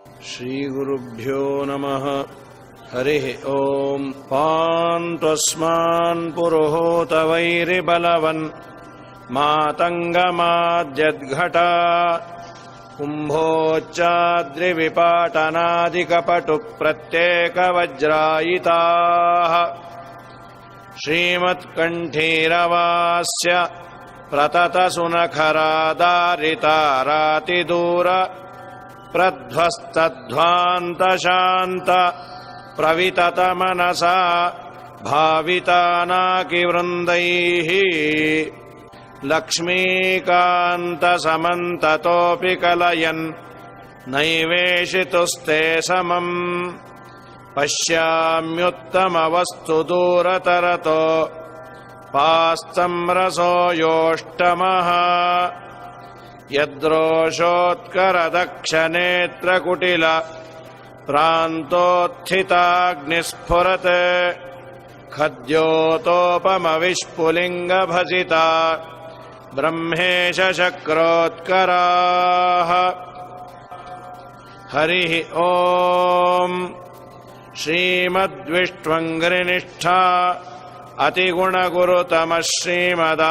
ಶ್ರೀಗುರುಭ್ಯೋ ನಮಃ. ಹರಿಃ ಓಂ. ಪಾಂತ್ವಸ್ಮಾನ್ ಪುರುಹೂತ ವೈರಿಬಲವನ್ ಮಾತಂಗಮಾದ್ಯದ್ಘಟ ಕುಂಭೋಚ್ಚಾದ್ರಿವಿಪಾಟನಾದಿಕಪಟು ಪ್ರತ್ಯೇಕವಜ್ರಾಯಿತಾಃ ಶ್ರೀಮತ್ಕಂಠೀರವಾಸ್ಯ ಪ್ರತತಸುನಖರಾದಾರಿತಾರಾತಿದೂರ ಪ್ರಧ್ವಸ್ತಧ್ವಾಂತಶಾಂತ ಪ್ರವಿತತಮನಸಾ ಭಾವಿತಾನಾಕಿವೃಂದೈಃ ಲಕ್ಷ್ಮೀಕಾಂತಸಮಂತತೋಪಿ ಕಲಯನ್ ನೈವೇಶಿತುಸ್ತೆ ಸಮಂ ಪಶ್ಯಾಮ್ಯುತ್ತಮವಸ್ತು ದೂರತರತೋ ಪಾಸ್ತಂರಸೋ ಯೋಷ್ಟಮಃ ಯದ್ರೋಷೋತ್ಕರದಕ್ಷನೇತ್ರಕುಟಿಲ ಪ್ರಾಂತೋತ್ಥಿತಾಗ್ನಿಸ್ಫುರತ್ ಖದ್ಯೋತೋಪಮವಿಷ್ಪುಲಿಂಗಭಸಿತ ಬ್ರಹ್ಮೇಶ ಶಕ್ರೋತ್ಕರಾಃ. ಹರಿಃ ಓಂ. ಶ್ರೀಮದ್ವಿಷ್ಟ್ವಂಗ್ರಿನಿಷ್ಠಾ ಅತಿಗುಣಗುರುತಮ ಶ್ರೀಮದಾನಂದತೀರ್ಥ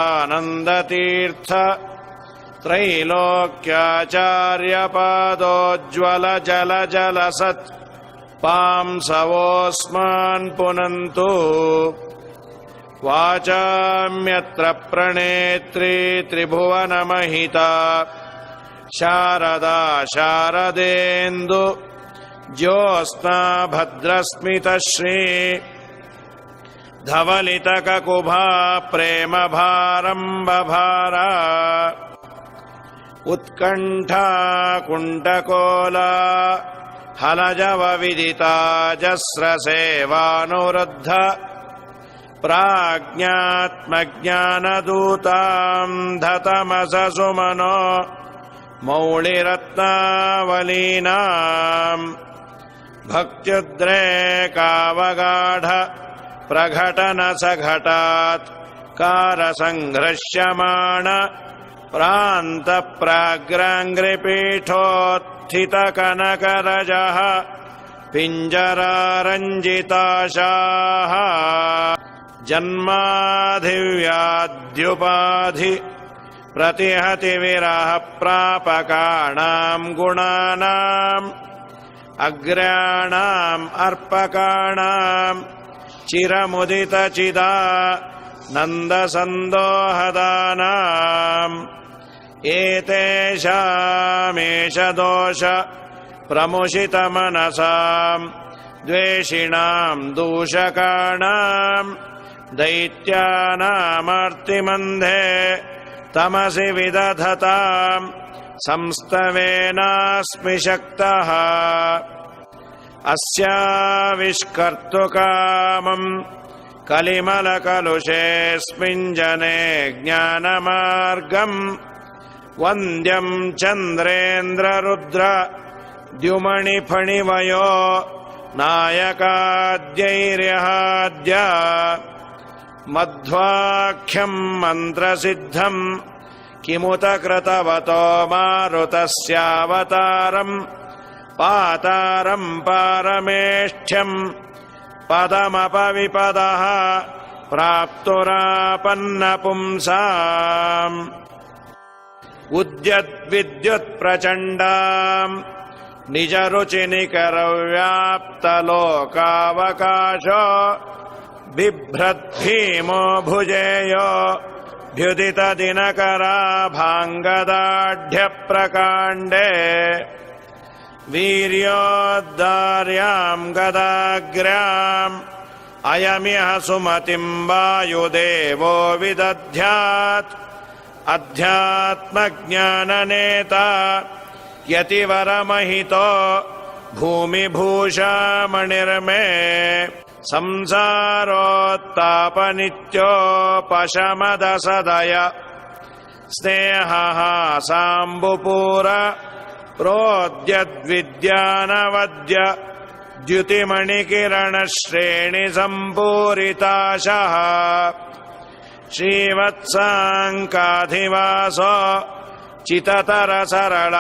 ತ್ರೈಲೋಕ್ಯಾಚಾರ್ಯಪಾದೋಜ್ವಲ ಜಲ ಜಲ ಸತ್ ಪಾಂಸವೋಸ್ಮಾನ್ ಪುನಂತು. ವಾಚಾಮ್ಯತ್ರ ಪ್ರಣೇತ್ರಿ ತ್ರಿಭುವನಮಹಿತಾ ಶಾರದಾ ಶಾರದೇಂದು ಜ್ಯೋತ್ಸ್ನಾ ಭದ್ರಸ್ಮಿತಶ್ರೀ ಧವಲಿತಕಕುಭಾ ಪ್ರೇಮ ಭಾರಂಬಭಾರ ಉತ್ಕಂಠಾ ಕುಂಟಕೋಲಾ ಹಲಜವ ವಿದಿತಾ ಜಸ್ರಸೇವಾನುರುದ್ಧ ಪ್ರಾಜ್ಞಾತ್ಮಜ್ಞಾನದೂತಾಂ ಧತಮಸ ಸುಮನೋ ಮೌಳಿರತ್ನಾವಲೀನಾಂ ಭಕ್ತ್ಯುದ್ರೇಕಾವಗಾಢ ಪ್ರಘಟನ ಸಘಟಾತ್ ಕಾರಸಂಘೃಶ್ಯಮಾಣ ಪ್ರಾಂತ ಪ್ರಾಗ್ರಾಂಗ್ರಿಪೀಠೋತ್ಥಿತ ಕನಕರಜಃ ಪಿಂಜರಾರಂಜಿತಾಶಾಃ ಜನ್ಮಾಧಿವ್ಯಾಧ್ಯುಪಾಧಿ ಪ್ರತಿಹತಿ ವಿರಹ ಪ್ರಾಪಕಾಣಾಂ ಗುಣಾನಾಂ ಅಗ್ರ್ಯಾಣಾಂ ಅರ್ಪಕಾಣಾಂ ಚಿರಮುದಿತ ಚಿದಾ ನಂದಸಂದೋಹದಾನಾಂ ಏತೇಷಾಮೇಷ ದೋಷ ಪ್ರಮುಷಿತ ಮನಸಾಂ ದ್ವೇಷಿಣಾಂ ದೂಷಕಾಣಾಂ ದೈತ್ಯಾನಾಮರ್ತಿಮಂಧೆ ತಮಸಿ ವಿದಧತಾಂ ಸಂಸ್ತವೇನಾಸ್ಮಿ ಶಕ್ತಃ. ಅಸ್ಯಾವಿಷ್ಕರ್ತುಕಾಮಂ ಕಲಿಮಲಕಲುಷೇऽಸ್ಮಿನ್ ಜನೆ ಜ್ಞಾನಮಾರ್ಗಂ ವಂದ್ಯಂ ಚಂದ್ರೇಂದ್ರರುದ್ರ ದ್ಯುಮಣಿಫಣಿವಯೋ ನಾಯಕಾದ್ಯೈರ್ಯಹಾದ್ಯ ಮಧ್ವಾಖ್ಯಂ ಮಂತ್ರಸಿದ್ಧಂ ಕಿಮುತ ಕೃತವತೋ ಮಾರುತಸ್ಯಾವತಾರಂ ಪಾತಾರಂ ಪಾರಮೇಷ್ಠ್ಯಂ ಪದಮಪವಿಪದಃ ಪ್ರಾಪ್ತುರಾಪನ್ನ ಪುಂಸಾಂ ಉದ್ಯದ್ವಿದ್ಯುತ್ ಪ್ರಚಂಡಾಂ ನಿಜರುಚಿನಿಕರವ್ಯಾಪ್ತಲೋಕಾವಕಾಶೋ ಬಿಭ್ರದ್ಭೀಮೋ ಭುಜೇಯೋ ಭ್ಯುದಿತ ದಿನಕರಾಭಾಂಗದಾಢ್ಯ ಪ್ರಕಾಂಡೇ ವೀರ್ಯೋದ್ದಾರ್ಯಾಂ ಗದಾಗ್ರ್ಯಾಂ ಅಯಮಿಹ ಸುಮತಿಂ ವಾಯುದೇವೋ ವಿದಧ್ಯಾತ್ ಅಧ್ಯಾತ್ಮಜ್ಞಾನನೇತಾ ಯತಿವರಮಹಿತೋ ಭೂಮಿಭೂಷಾಮಣಿರ್ಮೇ ಸಂಸಾರೋತ್ತಾಪನಿತ್ಯೋಪಶಮದ ಸದಯ ಸ್ನೇಹಃ ಸಾಂಬುಪೂರ ಪ್ರೋದ್ಯದ್ವಿದ್ಯಾನವದ್ಯ ದ್ಯುತಿಮಣಿಕಿರಣಶ್ರೇಣಿ ಸಂಪೂರಿತಾಶಃ ಶ್ರೀವತ್ಸಾಂಕಾಧಿವಾಸೋ ಚಿತತರ ಸರಳ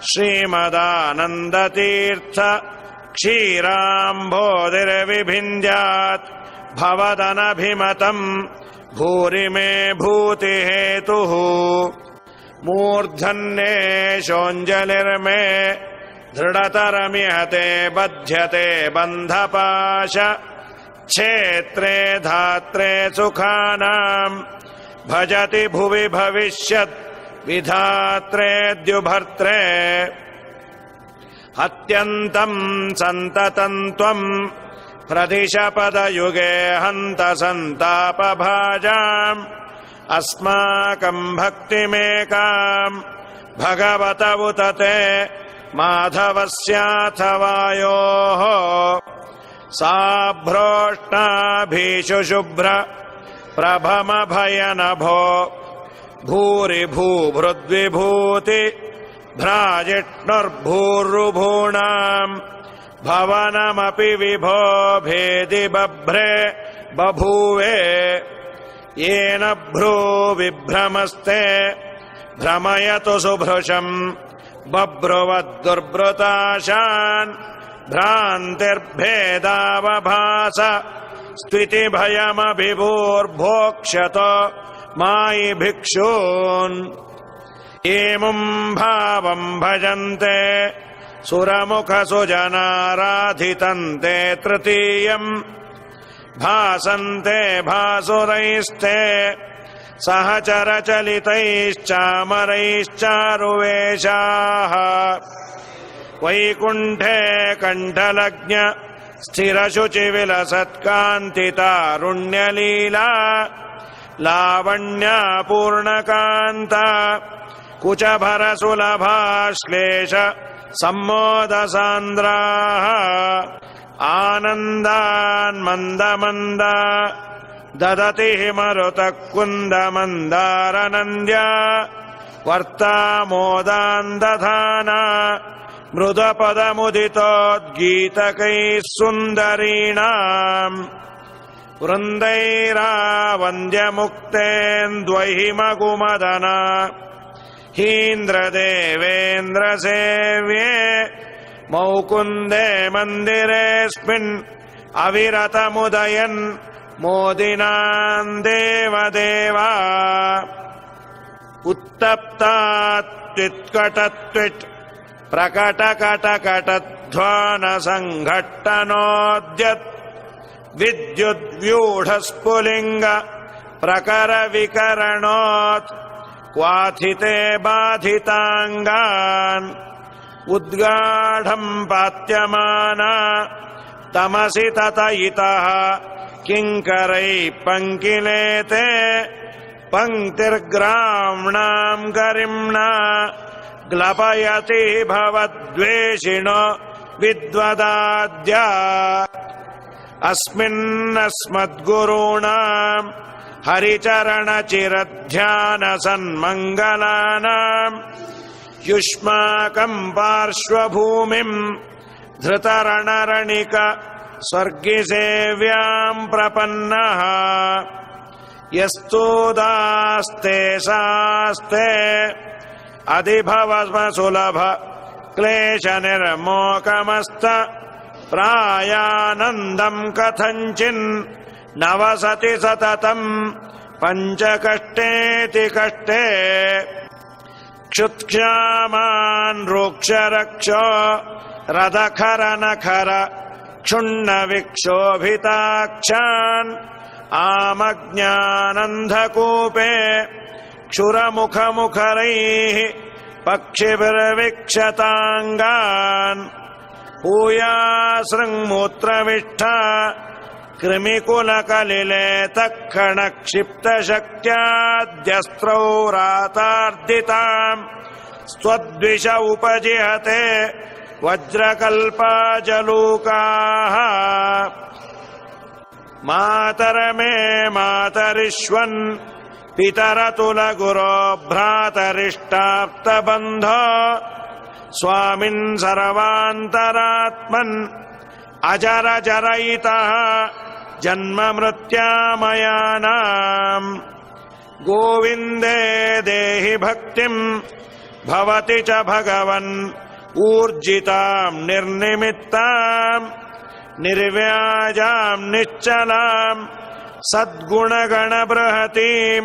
ಶ್ರೀಮದಾನಂದತೀರ್ಥ ಕ್ಷೀರಾಂಬೋಧಿರ್ವಿಭಿಂದ್ಯಾತ್ ಭವದನಭಿಮತಂ ಭೂರಿ ಮೇ ಭೂತಿಹೇತುಃ ಮೂರ್ಧನ್ಯೇ ಶೋಂಜಲಿರ್ಮೇ ದೃಢತರಮಿಹತೆ ಬಧ್ಯತೆ ಬಂಧಪಾಶ ಕ್ಷೇತ್ರೇ ಧಾತ್ರೇ ಸುಖಾನಾಂ ಭಜತಿ ಭುವಿ ಭವಿಷ್ಯತ್ ವಿಧಾತ್ರೇದ್ಯುಭರ್ತ್ರೇ ಅತ್ಯಂತಂ ಸಂತತಂ ತ್ವಂ ಪ್ರದಿಶ ಪದಯುಗೆ ಹಂತ ಸಂತಾಪಭಾಜಾಂ ಅಸ್ಮಾಕಂ ಭಕ್ತಿಮೇಕಾಂ ಭಗವತ ಉತತೆ ಮಾಧವಸ್ಯಾಥವಾಯೋಃ ಸಾಭ್ರೋಷ್ಟಾಭೀಷು ಶುಭ್ರ ಪ್ರಭಮ ಭಯನಭೋ ಭೂರಿ ಭೂಭೃದ್ವಿಭೂತಿ ಭ್ರಾಜಿಷ್ಣುರ್ಭೂರ್ರುಭೂಣಾಂ ಭವನಮಪಿ ವಿಭೋ ಭೇದಿ ಬಭ್ರೆ ಬಭೂವೆ ಯೇನ ಭ್ರೂ ವಿಭ್ರಮಸ್ತೆ ಭ್ರಮಯತು ಸುಭೃಶಂ ಬಭ್ರುವದ್ದುರ್ಭೃತಾಶಾನ್ ಭ್ರಾಂತಿರ್ಭೇದಾವಭಾಸ ಸ್ಥಿತಿ ಭಯಮಭಿಭೂರ್ಭೋಕ್ಷ್ಯತ ಮಾಯಿ ಭಿಕ್ಷೂನ್ ಏಮಂ ಭಾವಂ ಭಜಂತೆ ಸುರಮುಖ ಸುಜನಾರಾಧಿತಂತೆ ತೃತೀಯಂ ಭಾಸಂತೆ ಭಾಸುರೈಸ್ತೆ ಸಹಚರಚಲಿತೈಶ್ಚಾಮರೈಶ್ಚಾರುವೇಷಾಃ ವೈಕುಂಠೇ ಕಂಠಲಗ್ನ ಸ್ಥಿರಶುಚಿವಿಲಸತ್ಕಾಂತಿತಾರುಣ್ಯಲೀಲಾ ಲಾವಣ್ಯ ಪೂರ್ಣಕಾಂತ ಕುಚಭರ ಸುಲಭಾಶ್ಲೇಷ ಸಮ್ಮೋದ ಸಾಂದ್ರಾಃ ಆನಂದಾನ್ ಮಂದ ಮಂದ ದದತಿ ಮರುತ ಕುಂದ ಮಂದಾರನಂದ್ಯ ವರ್ತಾಮೋದಾನ್ ದಧಾನ ಮೃದ ಪದ ಮುದಿತೋದ್ಗೀತಕೈ ಸುಂದರೀಣಾಂ ವೃಂದೈರಾವಂದ್ಯ ಮುಕ್ತೇಂದ್ವಹಿಮಗುಮದನ ಹೀಂದ್ರ ದೇವೇಂದ್ರ ಸೇವ್ಯೆ ಮೌಕುಂದೇ ಮಂದಿರೇಸ್ಮಿನ್ ಅವಿರತ ಮುದಯನ್ ಮೋದಿನಾನ್ ದೇವದೇವಾ ಉತ್ತಪ್ತಾತ್ವಿತ್ಕಟತ್ವಿಟ್ ಪ್ರಕಟಕಟಕಟಧ್ವಾನ ಸಂಘಟ್ಟನೋದ್ಯತ್ ವಿದ್ಯುದ್ವ್ಯೂಢಸ್ಫುಲಿಂಗ ಪ್ರಕರ ವಿಕರಣೋತ್ ಕ್ವಾಥಿತೆ ಬಾಧಿತಾಂಗಾನ್ ಉದ್ಗಾಢಂ ಪಾತ್ಯಮಾನ ತಮಸಿ ತತಯಿತಃ ಕಿಂಕರೈ ಪಂಕಿಲೇತೆ ಪಂಕ್ತಿರ್ಗ್ರಾಮ್ಣಾಂ ಗರಿಮ್ಣ ಗ್ಲಪಯತಿ ಭವದ್ವೇಷಿಣೋ ವಿದ್ವದಾದ್ಯ ಅಸ್ಮಿನ್ನಸ್ಮದ್ಗುರುಣಾಂ ಹರಿಚರಣಚಿರಧ್ಯಾನ ಸನ್ಮಂಗಲಾನಾಂ ಯುಷ್ಮಾಕಂ ಪಾರ್ಶ್ವಭೂಮಿಂ ಧೃತರಣರಣಿಕ ಸ್ವರ್ಗಿಸೇವ್ಯಾಂ ಪ್ರಪನ್ನಃ ಯಸ್ತೂದಾಸ್ತೆ ಸಾಸ್ತೆ ಅಧಿಭವಸ್ಮ ಸುಲಭ ಕ್ಲೇಶ ನಿರ್ಮೋಕಮಸ್ತ ಪ್ರಾಯಾನಂದಂ ಕಥಂಚಿನ್ ನವಸತಿ ಸತತಂ ಪಂಚಕಷ್ಟೇತಿ ಕಷ್ಟೇ ಕ್ಷುತ್ಕ್ಷಾಮಾನ್ ರೂಕ್ಷರಕ್ಷೋ ರದಖರ ನಖರ ಕ್ಷುಣ್ಣ ವಿಕ್ಷೋಭಿತಾಕ್ಷಾನ್ ಆಮಜ್ಞಾನಂಧಕೂಪೆ ಕ್ಷುರಮುಖಮುಖರೈಃ ಪಕ್ಷಿಭಿರ್ವಿಕ್ಷತಾಂಗಾನ್ ಹೂಯಾಸೃಂಮೂತ್ರವಿಷ್ಠ ಕೃಮಿಕುಲಕಲಿಲೆ ತಕ್ಷಣ ಕ್ಷಿಪ್ತಶಕ್ತ್ಯಾದ್ಯಸ್ತ್ರೌ ರಾತಾರ್ದಿತಾಂ ಸ್ವದ್ವಿಷ ಉಪಜಿಹತೆ ವಜ್ರಕಲ್ಪಾಜಲೂಕಾಃ ಮಾತರಮೇ ಮಾತರಿಶ್ವನ್ ಪಿತರತುಲಗುರೋ ಭ್ರಾತರಿಷ್ಟಾಪ್ತಬಂಧೋ ಸ್ವಾಮಿನ್ ಸರ್ವಾಂತರಾತ್ಮನ್ ಅಜರಜರಯಿತಃ ಜನ್ಮ ಮೃತ್ಯಾಮಯಾನಾಂ ಗೋವಿಂದೇ ದೇಹಿ ಭಕ್ತಿಂ भवति च भगवन् ऊर्जितां निर्निमित्तां निर्व्याजां निश्चलां सद्गुणगणबृहतीं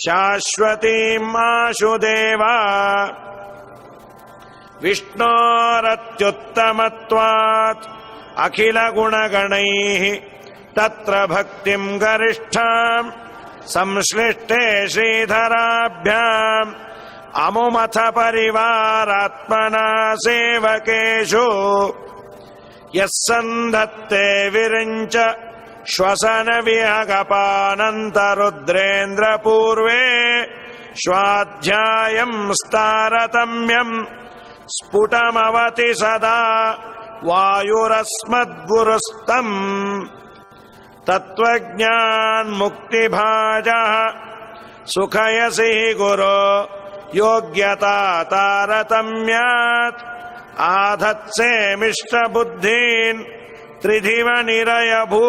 शाश्वतीं आशुदेवा विष्णोरत्युत्तमत्वात् अखिलगुणगणैः तत्र भक्तिं गरिष्ठां संश्लिष्टे श्रीधराभ्याम् अमुमथ परिवारात्मना सेवकेषु यः सन्धत्ते विरिञ्च श्वसन विहगपानन्तरुद्रेन्द्रपूर्वे स्वाध्यायम् स्तारतम्यम् स्फुटमवति सदा वायुरस्मद्गुरुस्तम् तत्त्वज्ञानमुक्तिभाजः सुखयसि गुरो योग्यता तारतम्यात् आधत्से मिश्रबुद्धीन् त्रिधिव निरयभू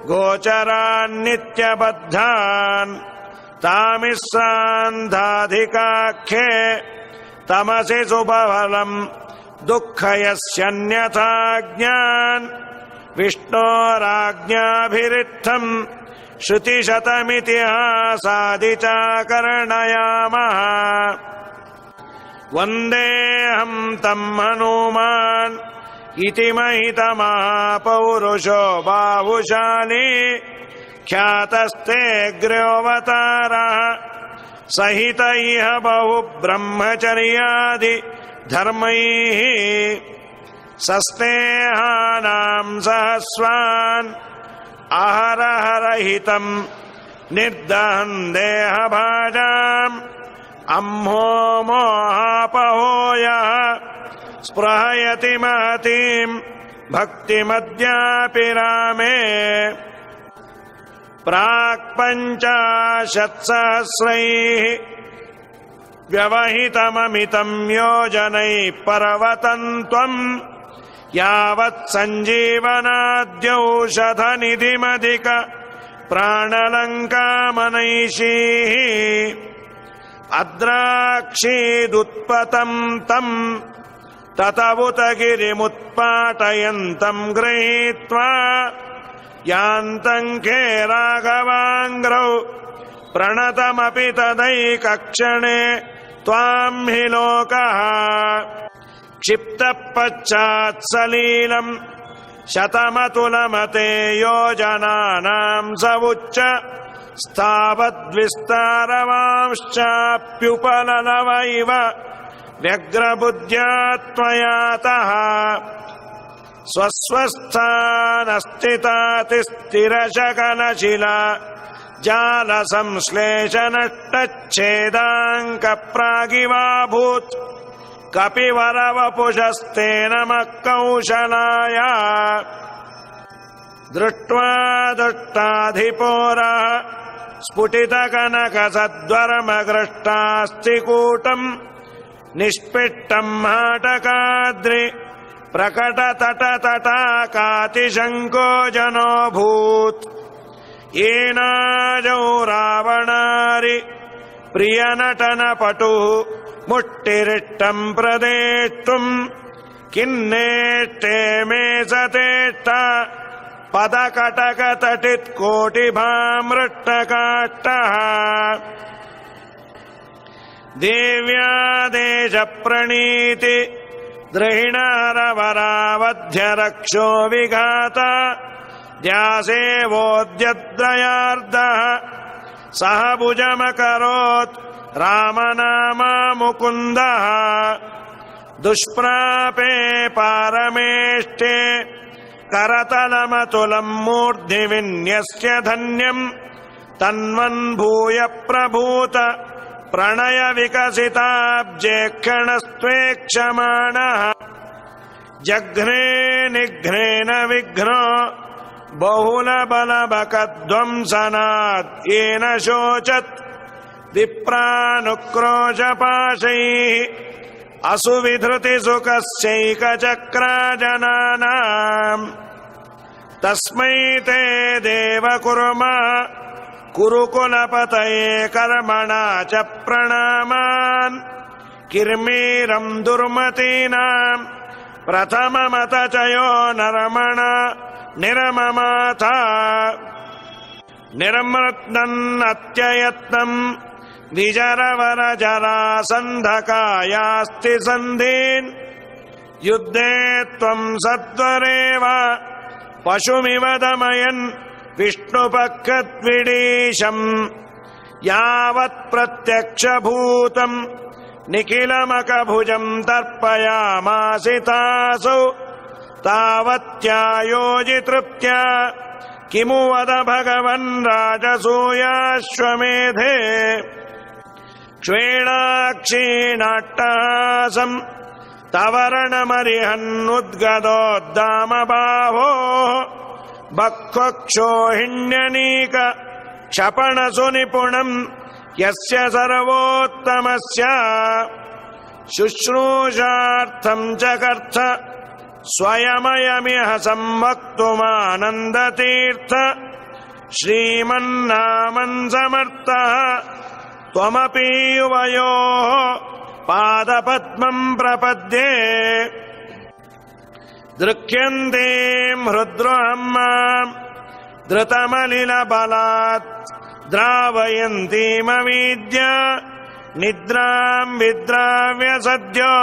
गोचरान्नित्यबद्धान् तामिस्सान्धाधिकाख्ये तमसि सुबफलम् दुःखयस्यन्यथा ज्ञान् विष्णोराज्ञाभिरित्थम् श्रुतिशतमितिहासादिचाकर्णयामः वन्देऽहं तम् हनूमान् इति महितमहापौरुषो बाहुशाली ख्यातस्तेऽग्र्योऽवतारः सहित इह बहु ब्रह्मचर्यादि धर्मैः सस्नेहानां सहस्वान् अहरहरहितं निर्दहन् देहभाजाम् अम्हो मोहापहोयः स्पृहयति महतीं भक्तिमद्यापि रामे प्राक्पञ्चाशत्सहस्रैः व्यवहितममितं योजनैः पर्वतं त्वं यावत् सञ्जीवनाद्यौषधनिधिमधिक प्राणलङ्कामनैषीः अद्राक्षीदुत्पतं तम् ततवुत गिरिमुत्पाटयन्तं गृहीत्वा यान्तं खे राघवाङ्घ्रौ प्रणतमपि तदैकक्षणे त्वां हि लोकः क्षिप्तः पश्चात् सलीलम् शतमतुलमते योजनानां स उच्च स्थावद्विस्तारवांश्चाप्युपललव इव व्यग्रबुद्ध्या त्वयातः स्वस्वस्थानस्थितातिस्थिरशकलशिला जालसंश्लेषनट्टच्छेदाङ्कप्रागिवाभूत् कपिवरवपुषस्ते नमः कौशलाय दृष्ट्वा दुष्टाधिपोरः स्फुटितकनकसद्वरमगृष्टास्तिकूटम् निष्पिष्टम् हाटकाद्रि प्रकटतटतटाकातिशङ्को जनोऽभूत् येनाजौ रावणारि प्रियनटनपटुः मुष्टिरिष्टम् प्रदेष्टुम् किन्नेष्टे मे सतेष्ट पदकटकतटित्कोटिभामृष्टकाष्ठः देव्यादेशप्रणीति द्रहिणहरवरावध्यरक्षो विघात ध्यासेवोद्यद्रयार्धः सह भुजमकरोत् रामनामा मुकुन्दः दुष्प्रापे पारमेष्टे करतलमतुलम् मूर्ध्नि विन्यस्य धन्यम् तन्वन्भूय प्रभूत प्रणय विकसिताब्जे क्षणस्त्वेक्षमाणः जघ्ने निघ्नेन विघ्नो बहुलबलबकध्वंसनात् येन शोचत् विप्रानुक्रोशपाशैः असुविधृतिसुखस्यैकचक्राजनानाम् तस्मै ते देव कुर्मः कुरुकुलपतये कर्मणा च प्रणामान् ಕಿರ್ಮೀರಂ ದುರ್ಮತೀನಾಂ ಪ್ರಥಮಮತಚಯೋ ನರಮಣ ನಿರಮಮಾಥ ನಿರ್ಮೃತ್ನನ್ನತ್ಯಯತ್ನಂ ವಿಜರವರ ಜರಾಸಂಧಕಾಯಾಸ್ತಿ ಸಂಧೀನ್ ಯುದ್ಧೇ ತ್ವಂ ಸತ್ವರೇವ ಪಶುಮಿವ ದಮಯನ್ ವಿಷ್ಣುಪಕ್ಕದ್ವಿಡೀಶಂ ಯಾವತ್ ಪ್ರತ್ಯಕ್ಷಭೂತಂ ನಿಖಿಲಮಕಭುಜಂ ತರ್ಪಯಾಮಾಸಿತಾಸೌ ತಾವತ್ಯಾಯೋಜಿತೃಪ್ತ್ಯ ಕಿಮು ವದ ಭಗವನ್ ರಾಜಸೂಯಾಶ್ವಮೇಧೇ ಕ್ಷೀಣಾಕ್ಷೀಣಾಟ್ಟಹಾಸಂ ತವರಣಮರಿಹನ್ನುದ್ಗದೋದ್ದಾಮಬಾಹೋ ಬಕ್ವಕ್ಷೋಹಿಣ್ಯನೀಕ ಕ್ಷಪಣಸು ನಿಪುಣಂ ಯಸ್ಯ ಸರ್ವೋತ್ತಮಸ್ಯ ಶುಶ್ರೂಷಾರ್ಥಂ ಚಕರ್ಥ ಸ್ವಯಮಯಮಿಹ ಸಂವಕ್ತುಮಾನಂದತೀರ್ಥ ಶ್ರೀಮನ್ನಾಮನ್ ಸಮರ್ಥಃ ತ್ವಮಪಿ ಯುವಯೋಃ ಪಾದಪದ್ಮಂ ಪ್ರಪದ್ಯೆ ದೃಕ್ಯಂತೆ ಹೃದ್ರೋಹಂ ಮಾಂ ಧೃತಮಲಿನಬಲಾತ್ ದ್ರಾವಯಂತೀಮವೀದ್ಯ ನಿದ್ರಾಂ ವಿದ್ರಾವ್ಯ ಸದ್ಯೋ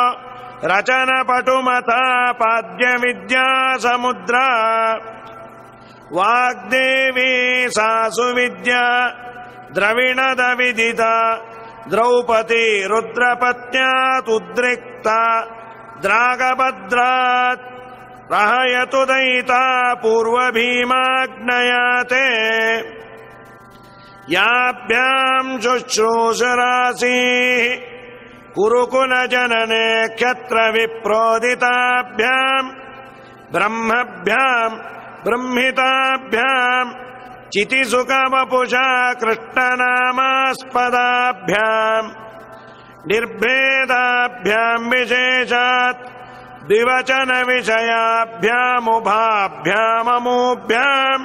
ರಚನಪಟುಮತಾ ಪಾದ್ಯ ವಿದ್ಯಾ ಸಮುದ್ರ ವಾಗ್ದೇವಿ ಸಾಸು ವಿದ್ಯಾ ದ್ರವಿಣದ ವಿದಿತ ದ್ರೌಪದಿ ರುದ್ರಪತ್ನ್ಯಾತ್ ಉದ್ರಿಕ್ತ ದ್ರಾಗಭದ್ರಾತ್ ಪ್ರಹಯತು ದಯಿತಾ ಪೂರ್ವಭೀಮಾಗ್ನಯಾತೆ ಯಾಭ್ಯಾಂ ಶುಶ್ರೂಷರಾಸೀಃ ಕುರುಕುಲಜನನೆ ಕ್ಷತ್ರ ವಿಪ್ರೋದಿತಾಭ್ಯಾಂ ಬ್ರಹ್ಮಭ್ಯಾಂ ಬ್ರಹ್ಮಿತಾಭ್ಯಾಂ ಚಿತಿಸುಖವಪುಷಾ ಕೃಷ್ಣನಾಮಾಸ್ಪದಾಭ್ಯಾಂ ನಿರ್ಭೇದಾಭ್ಯಾಂ ವಿಶೇಷಾತ್ ದ್ವಿವಚನ ವಿಷಯಾಭ್ಯಾಮುಭಾಭ್ಯಾಮಮೂಭ್ಯಾಂ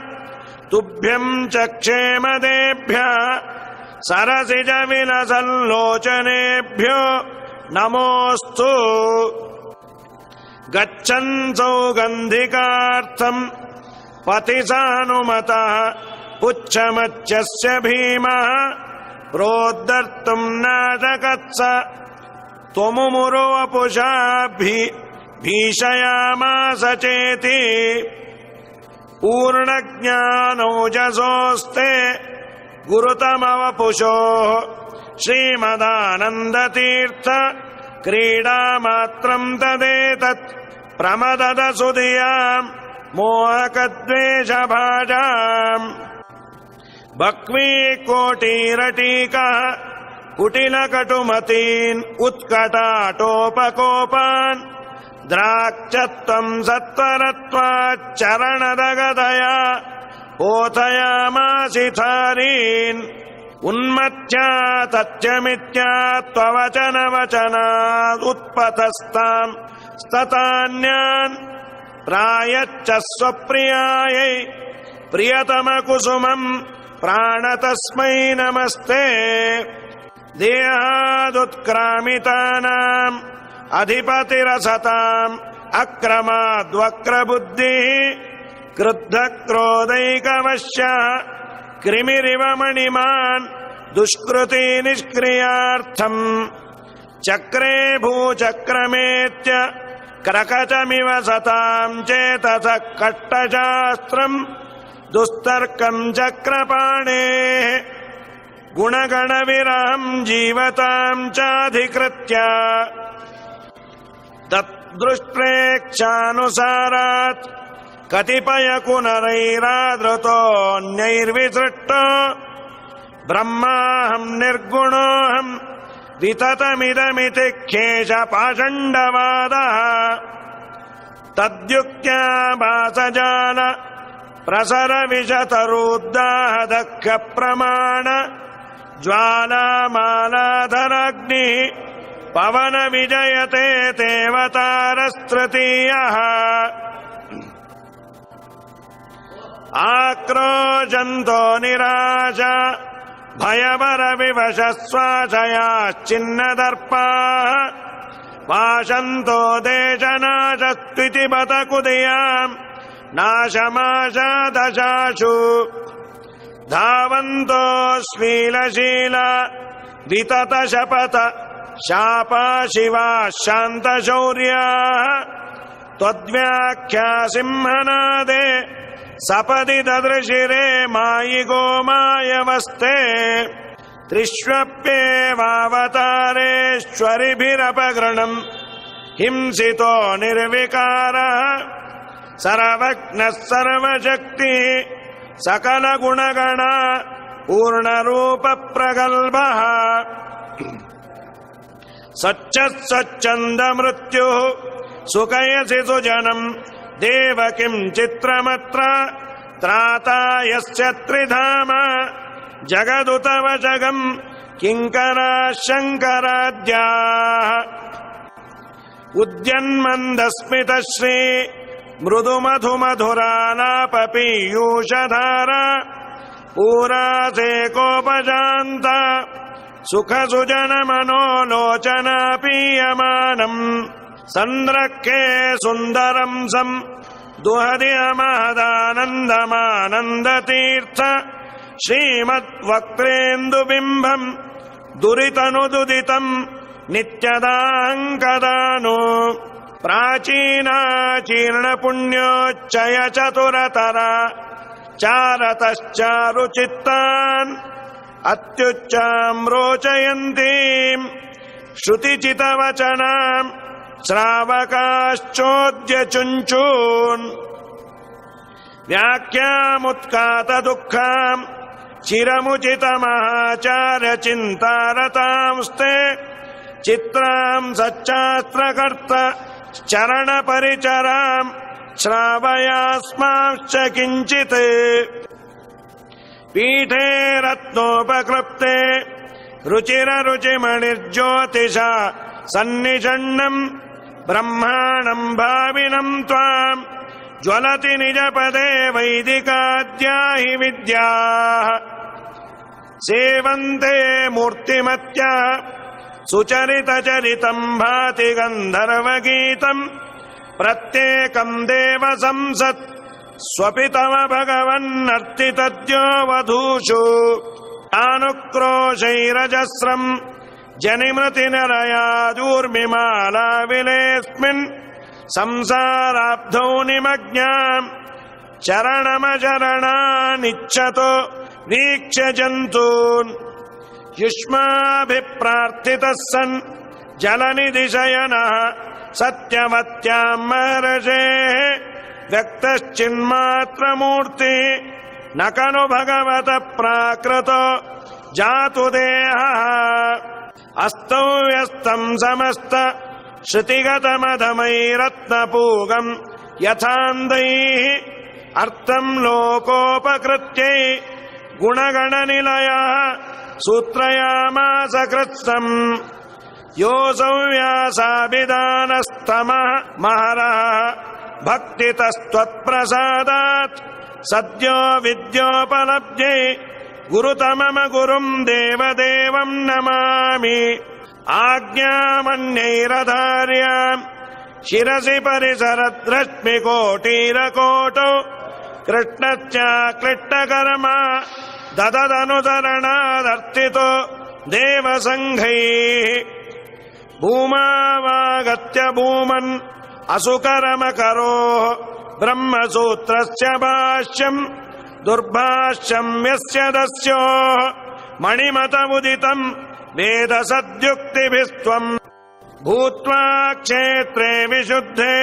ತುಭ್ಯಂ ಚಕ್ಷೇಮದೇಭ್ಯಃ ಸರಸಿಜ ವಿಲಸಲ್ಲೋಚನೇಭ್ಯೋ ನಮೋऽस्तु ಗಚ್ಚನ್ ಸೌಗಂಧಿಕಾರ್ಥಂ ಪತಿಸಾನುಮತಃ ಪುಚ್ಛಮಚ್ಚಸ್ಯ ಭೀಮಃ ಪ್ರೋದ್ದರ್ತುಂ ನಾಶಕತ್ಸ ತ್ವಮುಮುರೋ ವಪುಷಾ ಭೀಷಯಾಮಾಸ ಚೇತಿ ಪೂರ್ಣಜ್ಞಾನೌಜಸೋಸ್ತೆ ಗುರುತಮವಪುಷೋ ಶ್ರೀಮದಾನಂದತೀರ್ಥ ಕ್ರೀಡಾಮಾತ್ರಂ ತದೇತತ್ ಪ್ರಮದದ ಸುಧಿಯಾಂ ಮೋಹಕದ್ವೇಷಭಾಜಾಂ ಬಕ್ವೀಕೋಟೀರಟೀಕಃ ಕುಟಿಲಕಟುಮತೀನ್ ಉತ್ಕಟಾಟೋಪಕೋಪಾನ್ ದ್ರಾಕ್ಷತ್ವಂ ಸತ್ವರತ್ವಾಚ್ಚರಣದಗದಯ ಓಥಯಾಮಾಸಿಥಾರೀನ್ ಉನ್ಮತ್ಯಾ ತಥ್ಯಮಿತ್ಯಾ ತ್ವವಚನವಚನಾದ್ ಉತ್ಪತಸ್ತಾಂ ಸ್ತತಾನ್ಯಾನ್ ಪ್ರಾಯಚ್ಚ ಸ್ವಪ್ರಿಯಾಯೈ ಪ್ರಿಯತಮಕುಸುಮಂ ಪ್ರಾಣತಸ್ಮೈ ನಮಸ್ತೆ ದೇಹಾದುತ್ಕ್ರಾಮಿತಾನಾಂ ಅಧಿಪತಿರಸತಾಂ ಅಕ್ರಮಾದ್ವಕ್ರಬುದ್ಧಿಃ ಕ್ರುದ್ಧಕ್ರೋಧೈಕವಶ್ಯಃ ಕ್ರಿಮಿರಿವ ಮಣಿಮಾನ್ ದುಷ್ಕೃತಿ ನಿಷ್ಕ್ರಿಯಾರ್ಥಂ ಚಕ್ರೇ ಭೂಚಕ್ರಮೇತ್ಯ ಕ್ರಕಚಮಿವ ಸತಾಂ ಚೇತಸ ಕಟ್ಟಶಾಸ್ತ್ರಂ ದುಸ್ತರ್ಕಂ ಚಕ್ರಪಾಣೇಃ ಗುಣಗಣವಿರಹಂ ಜೀವತಾಂ ಚಾಧಿಕೃತ್ಯ ತದ್ದೃಷ್ಟ್ರೇಕ್ಷಾನುಸಾರಾತ್ ಕತಿಪಯಕುನರೈರಾದೃತೋऽನ್ಯೈರ್ವಿಸೃಷ್ಟೋ ಬ್ರಹ್ಮಾಹಂ ನಿರ್ಗುಣೋಹಂ ವಿತತಮಿದಮಿತಿ ಖೇಶ ಪಾಷಂಡವಾದಃ ತದ್ಯುಕ್ತ್ಯಾ ಭಾಸಜಾಲ ಪ್ರಸರ ವಿಷತರುದ್ದಾಹದಕ್ಷ ಪ್ರಮಾಣ ಜ್ವಾಲಾಮಾಲಾಧರಾಗ್ನಿ ಪವನ ವಿಜಯತೆ ದೇವತಾರಸ್ತೃತೀಯಃ ಆಕ್ರೋಶಂತೋ ನಿರಾಶ ಭಯವರವಿವಶಸ್ವಾಶಯಾಶ್ಚಿನ್ನದರ್ಪಾः ವಾಶಂತೋ ದೇಶನಾಶಸ್ತ್ವಿತಿ ಬತಕುದಿಯಾಂ ನಾಶಮಾಶಾದಶಾಶು ಧಾವಂತೋ ಶ್ಲೀಲಶೀಲ ವಿತತ ಶಪಥ ಶಾಪಾ ಶಿವಾ ಶಾಂತಶೌರ್ಯಾಃ ತ್ವದ್ವ್ಯಾಖ್ಯಾ ಸಿಂಹನಾದೆ ಸಪದಿ ದದೃಶಿರೆ ಮಾಯಿ ಗೋಮಾಯವಸ್ತೆ ತ್ರಿಷ್ವಪ್ಯೇವಾವತಾರೇಶ್ವರಿಭಿರಪಗೃಣಂ ಹಿಂಸಿತೋ ನಿರ್ವಿಕಾರಃ ಸರ್ವಜ್ಞಃ ಸರ್ವಶಕ್ತಿ ಸಕಲ ಗುಣಗಣ ಪೂರ್ಣರೂಪ ಪ್ರಗಲ್ಭಃ ಸಚ್ಚಂದ ಮೃತ್ಯು ಸುಖಯಸಿ ಸುಜನಂ ದೇವಕಿಂ ಚಿತ್ರಮತ್ರ ತ್ರಾತಾ ಯಸ್ಯ ತ್ರಿಧಾಮ ಜಗದುತವಶಗಂ ಕಿಂಕರಾ ಶಂಕರಾದ್ಯಾಃ ಉದ್ಯನ್ಮಂದಸ್ಮಿತಶ್ರೀ ಮೃದು ಮಧು ಮಧುರಾಲಾಪ ಪೀಯೂಷಧಾರ ಪೂರಾಸೇಕೋಪಜಾಂತ ಸುಖ ಸುಜನ ಮನೋಲೋಚನಾ ಪೀಯಮಾನಂ ಸಂದ್ರಕ್ಕೆ ಸುಂದರಂ ಸಂ ದುಹದಿಯ ಮಹದಾನಂದಮಾನಂದ ತೀರ್ಥ ಶ್ರೀಮದ್ ವಕ್ರೇಂದು ಬಿಂಬಂ ದುರಿತನುದುದಿತಂ ನಿತ್ಯದಾಂಕದಾನು ಪ್ರಾಚೀನಾಚೀರ್ಣ ಪುಣ್ಯೋಚ್ಚಯ ಚತುರತರ ಚಾರತಶ್ಚಾರು ಚಿತ್ತಾನ್ ಅತ್ಯುಚ್ಚಾಂ ರೋಚಯಂತೀಂ ಶ್ರುತಿಚಿತವಚನಾಂ ಶ್ರಾವಕಾಶ್ಚೋದ್ಯ ಚುಂಚೂನ್ ವ್ಯಾಖ್ಯಾಮುತ್ಕಾತ ದುಃಖಾಂ ಚಿರಮುಚಿತ ಮಹಾಚಾರ್ಯ ಚಿಂತಾರತಾಂಸ್ತೆ ಚಿತ್ರಾಂ ಸಚ್ಚಾಸ್ತ್ರಕರ್ತ ಚರಣ ಪರಿಚರಾಂ ಶ್ರಾವಯಾಸ್ಮಾಂಶ್ಚ ಕಿಂಚಿತ್ ಪೀಠೆ ರತ್ನೋಪಕೃಪ್ತೆ ರುಚಿರ ರುಚಿಮಣಿರ್ಜ್ಯೋತಿಷ ಸನ್ನಿಷಣ್ಣಂ ಬ್ರಹ್ಮಾಣಂ ಭಾವಿನಂ ತ್ವಾಂ ಜ್ವಲತಿ ನಿಜಪದೇ ವೈದಿಕಾದ್ಯಾ ಹಿ ವಿದ್ಯಾಃ ಸೇವಂತೆ ಮೂರ್ತಿಮತ್ಯಃ ಸುಚರಿತಚರಿತಂ ಭಾತಿ ಗಂಧರ್ವಗೀತಂ ಪ್ರತ್ಯೇಕಂ ದೇವ ಸಂಸತ್ ಸ್ವಪಿತಮ ಭಗವನ್ನರ್ತಿತದ್ಯೋ ವಧೂಷು ಅನುಕ್ರೋಶೈರಜಸ್ರಂ ಜನಿಮೃತಿನರಯಾದೂರ್ಮಿಮಾಲಾ ವಿಲೇಸ್ಮಿನ್ ಸಂಸಾರಾಬ್ಧೌ ನಿಮಜ್ಞಾಂ ಚರಣಮಚರಣಾನಿಚ್ಛತೋ ವೀಕ್ಷ್ಯ ಜಂತೂನ್ ಯುಷ್ಮಾಭಿಪ್ರಾರ್ಥಿತಃ ಸನ್ ಜಲನಿಧಿಶಯನಃ ಸತ್ಯವತ್ಯಾಂ ಮಹರ್ಷೇಃ ವ್ಯಕ್ತಶ್ಚಿನ್ಮಾತ್ರಮೂರ್ತಿ ನ ಖಲು ಭಗವತ ಪ್ರಾಕೃತೋ ಜಾತು ದೇಹಃ ಅಸ್ತವ್ಯಸ್ತಂ ಸಮಸ್ತ ಶ್ರುತಿಗತಮಧಮೈರತ್ನಪೂಗಂ ಯಥಾಂಧೈಃ ಅರ್ಥಂ ಲೋಕೋಪಕೃತ್ಯೈ ಗುಣಗಣನಿಲಯಃ ಸೂತ್ರಯಾಮಾಸ ಕೃತ್ಸ್ನಂ ಯೋऽಸೌ ವ್ಯಾಸಾಭಿಧಾನಸ್ತಮಃ ಮಹರಃ ಭಕ್ತಿತಸ್ತ್ವತ್ಪ್ರಸಾದಾತ್ ಸದ್ಯೋ ವಿದ್ಯೋಪಲಬ್ಧೈ ಗುರುತಮಮ ಗುರುಂ ದೇವದೇವಂ ನಮಾಮಿ ಆಜ್ಞಾಮನ್ಯೈರಧಾರ್ಯಾಂ ಶಿರಸಿ ಪರಿಸರದ್ರಶ್ಮಿಕೋಟೀರಕೋಟೌ ಕೃಷ್ಣಶ್ಚ ಕ್ಲಿಷ್ಟಕರ್ಮ ದದದನುಸರಣಾದರ್ಥಿತೋ ದೇವಸಂಘೈಃ ಭೂಮಾವಾಗತ್ಯ ಭೂಮನ್ ಅಸುಕರಮಕರೋ ಬ್ರಹ್ಮಸೂತ್ರಸ್ಯ ಭಾಷ್ಯಂ ದುರ್ಭಾಷ್ಯಂ ಯಸ್ಯ ದಸ್ಯೋ ಮಣಿಮತಮುದಿತಂ ವೇದ ಸದ್ಯುಕ್ತಿಭಿಸ್ತ್ವಂ ಭೂತ್ವಾ ಕ್ಷೇತ್ರೇ ವಿಶುದ್ಧೇ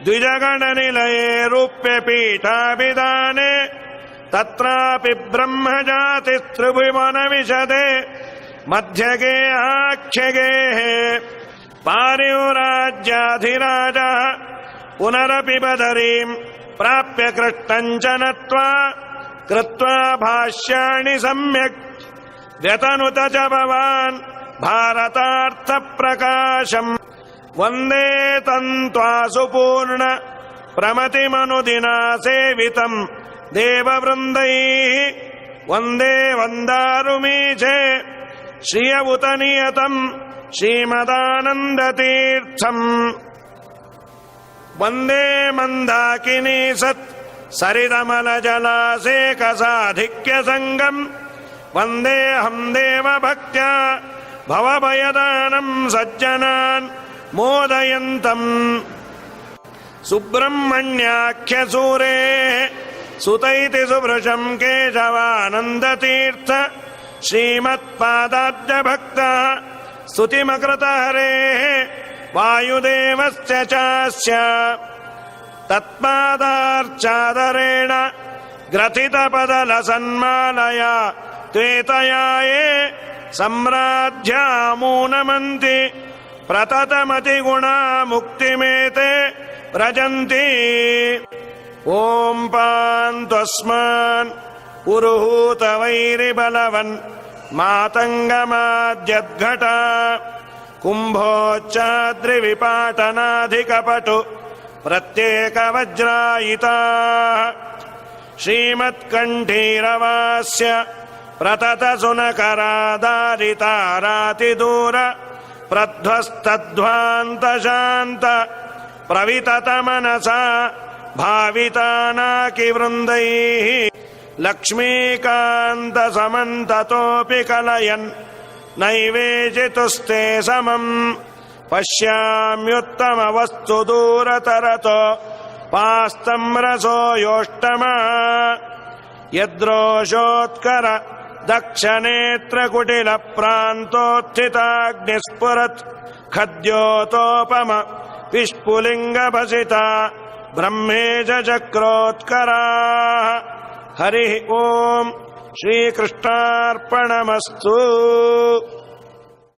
ದ್ವಿಜಗಣನಿಲಯೇ ರೂಪ್ಯಪೀಠಾಭಿಧಾನೆ ತತ್ರಾಪಿ ಬ್ರಹ್ಮಜಾತಿಸ್ತ್ರಿಭುವನವಿಶದೆ ಮಧ್ಯಗೆ ಆಖ್ಯಗೆ ಪಾರಿವ್ರಾಜ್ಯಾಧಿರಾಜ ಪುನರಪಿ ಬದರೀಂ ಪ್ರಾಪ್ಯ ಕೃಷ್ಣಂಚ ನತ್ವಾ ಕೃತ್ವಾ ಭಾಷ್ಯಾಣಿ ಸಮ್ಯಕ್ ವ್ಯತನುತ ಚ ಭವಾನ್ ಭಾರತಾರ್ಥ ಪ್ರಕಾಶಂ ವಂದೇ ತಂತ್ವಾಸು ಪೂರ್ಣ ಪ್ರಮತಿಮನುದಿನ ಸೇವಿತಂ ದೇವವೃಂದೈಃ ವಂದೇ ವಂದಾರುಮೀಚೆ ಶ್ರಿಯವುತ ನಿಯತಂ ಶ್ರೀಮದಾನಂದತೀರ್ಥಂ ವಂದೇ ಮಂದಾಕಿನಿ ಸತ್ ಸರಿದಮಲಜಲಾಸೇಕ ಸಾಧಿಕ್ಯ ಸಂಗಂ ವಂದೇಹಂ ದೇವಭಕ್ತ್ಯ ಭವಭಯದಾನಂ ಸಜ್ಜನಾನ್ ಮೋದಯಂತಂ ಸುಬ್ರಹ್ಮಣ್ಯಾಖ್ಯ ಸೂರೇ ಸುತೈತಿ ಸುಭೃಶಂ ಕೇಶವಾನಂದತೀರ್ಥ ಶ್ರೀಮತ್ಪಾದಾಬ್ಜ ಭಕ್ತ ಸ್ತುತಿಮಕೃತ ಹರೇ ವಾಯುದೇವಸ್ಯ ಚಾಸ್ಯ ತತ್ಪಾದಾರ್ಚಾದರೇಣ ಗ್ರಥಿತಪದಲಸನ್ಮಾಲಯ ತ್ವೇತಯಾಯೇ ಸಂರಾಧ್ಯಾಮೂನಮಂತಿ ಪ್ರತತಮತಿಗುಣಾ ಮುಕ್ತಿಮೇತೆ ವ್ರಜಂತಿ ಓಂ ಪಾಂತ್ವಸ್ಮಾನ್ ಪುರುಹೂತ ವೈರಿಬಲವನ್ ಮಾತಂಗಮಾದ್ಯದ್ಘಟ ಕುಂಭೋಚ್ಚಾದ್ರಿವಿಪಾಟನಾಧಿಕಪಟು ಪ್ರತ್ಯೇಕ ವಜ್ರಾಯಿತಾ ಶ್ರೀಮತ್ಕಂಠೀರವಾಸ್ಯ ಪ್ರತತ ಸುನಕರಾದಾರಿತಾರಾತಿದೂರ ಪ್ರಧ್ವಸ್ತಧ್ವಾಂತ ಶಾಂತ ಪ್ರವಿತತ ಮನಸಾ ಭಾವಿತಾನಾಕಿ ವೃಂದೈಃ ಲಕ್ಷ್ಮೀಕಾಂತ ಸಮಂತತೋಪಿ ಕಲಯನ್ ನೈವೇಜಿತುಸ್ತೆ ಸಮಂ ಪಶ್ಯಾಮ್ಯುತ್ತಮ ವಸ್ತು ದೂರತರತೋ ಪಾಸ್ತಂ ರಸೋ ಯೋಷ್ಟಮ ಯದ್ರೋಷೋತ್ಕರ ದಕ್ಷನೇತ್ರ ಕುಟಿಲ ಪ್ರಾಂತೋತ್ಥಿತಾಗ್ನಿಸ್ಫುರತ್ ಖದ್ಯೋತೋಪಮ ವಿಷ್ಪುಲಿಂಗ ಭಸಿತ ಬ್ರಹ್ಮೇಜ ಚಕ್ರೋತ್ಕರಾ ಹರಿ ಓಂ ಶ್ರೀಕೃಷ್ಣಾರ್ಪಣಮಸ್ತು.